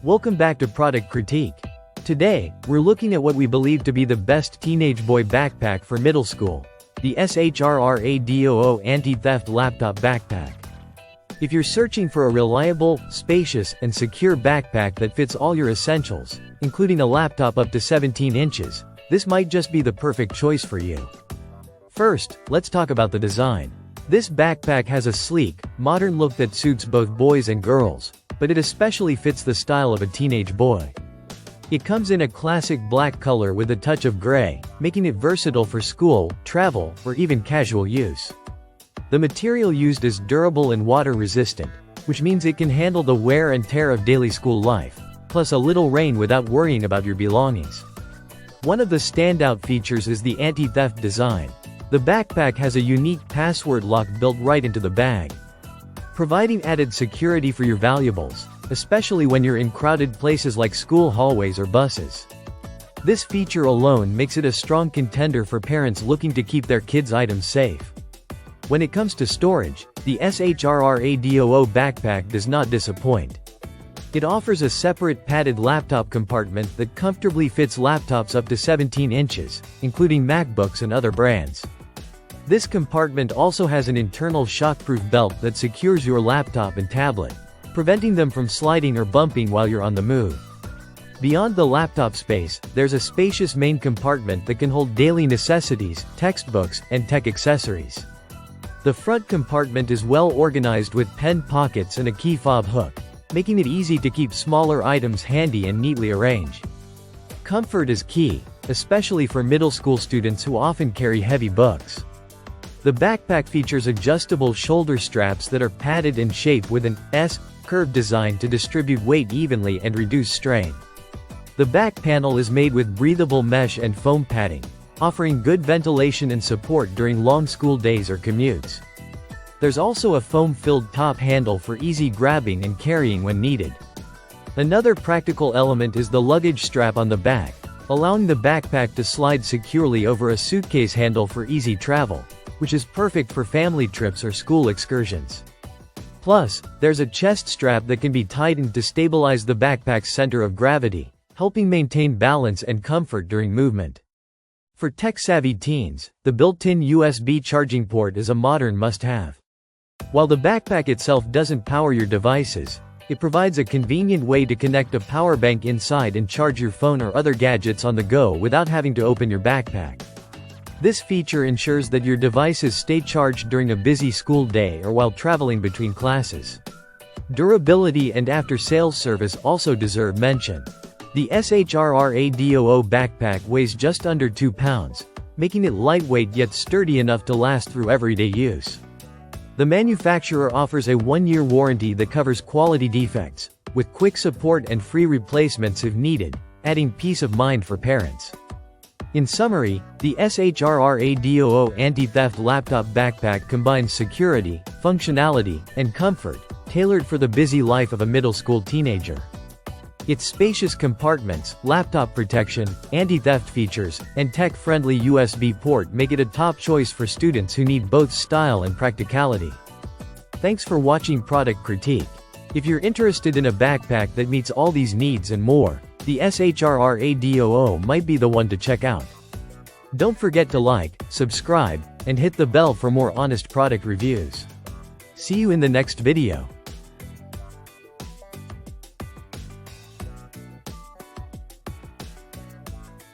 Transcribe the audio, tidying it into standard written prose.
Welcome back to Product Critique. Today, we're looking at what we believe to be the best teenage boy backpack for middle school, the SHRRADOO Anti-Theft Laptop Backpack. If you're searching for a reliable, spacious, and secure backpack that fits all your essentials, including a laptop up to 17 inches, this might just be the perfect choice for you. First, let's talk about the design. This backpack has a sleek, modern look that suits both boys and girls, but it especially fits the style of a teenage boy. It comes in a classic black color with a touch of gray, making it versatile for school, travel, or even casual use. The material used is durable and water-resistant, which means it can handle the wear and tear of daily school life, plus a little rain without worrying about your belongings. One of the standout features is the anti-theft design. The backpack has a unique password lock built right into the bag, providing added security for your valuables, especially when you're in crowded places like school hallways or buses. This feature alone makes it a strong contender for parents looking to keep their kids' items safe. When it comes to storage, the SHRRADOO backpack does not disappoint. It offers a separate padded laptop compartment that comfortably fits laptops up to 17 inches, including MacBooks and other brands. This compartment also has an internal shockproof belt that secures your laptop and tablet, preventing them from sliding or bumping while you're on the move. Beyond the laptop space, there's a spacious main compartment that can hold daily necessities, textbooks, and tech accessories. The front compartment is well organized with pen pockets and a key fob hook, making it easy to keep smaller items handy and neatly arranged. Comfort is key, especially for middle school students who often carry heavy books. The backpack features adjustable shoulder straps that are padded and shaped with an S-curve design to distribute weight evenly and reduce strain. The back panel is made with breathable mesh and foam padding, offering good ventilation and support during long school days or commutes. There's also a foam-filled top handle for easy grabbing and carrying when needed. Another practical element is the luggage strap on the back, allowing the backpack to slide securely over a suitcase handle for easy travel, which is perfect for family trips or school excursions. Plus, there's a chest strap that can be tightened to stabilize the backpack's center of gravity, helping maintain balance and comfort during movement. For tech-savvy teens, the built-in USB charging port is a modern must-have. While the backpack itself doesn't power your devices, it provides a convenient way to connect a power bank inside and charge your phone or other gadgets on the go without having to open your backpack. This feature ensures that your devices stay charged during a busy school day or while traveling between classes. Durability and after-sales service also deserve mention. The SHRRADOO backpack weighs just under 2 pounds, making it lightweight yet sturdy enough to last through everyday use. The manufacturer offers a 1-year warranty that covers quality defects, with quick support and free replacements if needed, adding peace of mind for parents. In summary, the SHRRADOO Anti-Theft Laptop Backpack combines security, functionality, and comfort, tailored for the busy life of a middle school teenager. Its spacious compartments, laptop protection, anti-theft features, and tech-friendly USB port make it a top choice for students who need both style and practicality. Thanks for watching Product Critique. If you're interested in a backpack that meets all these needs and more, the SHRRADOO might be the one to check out. Don't forget to like, subscribe, and hit the bell for more honest product reviews. See you in the next video.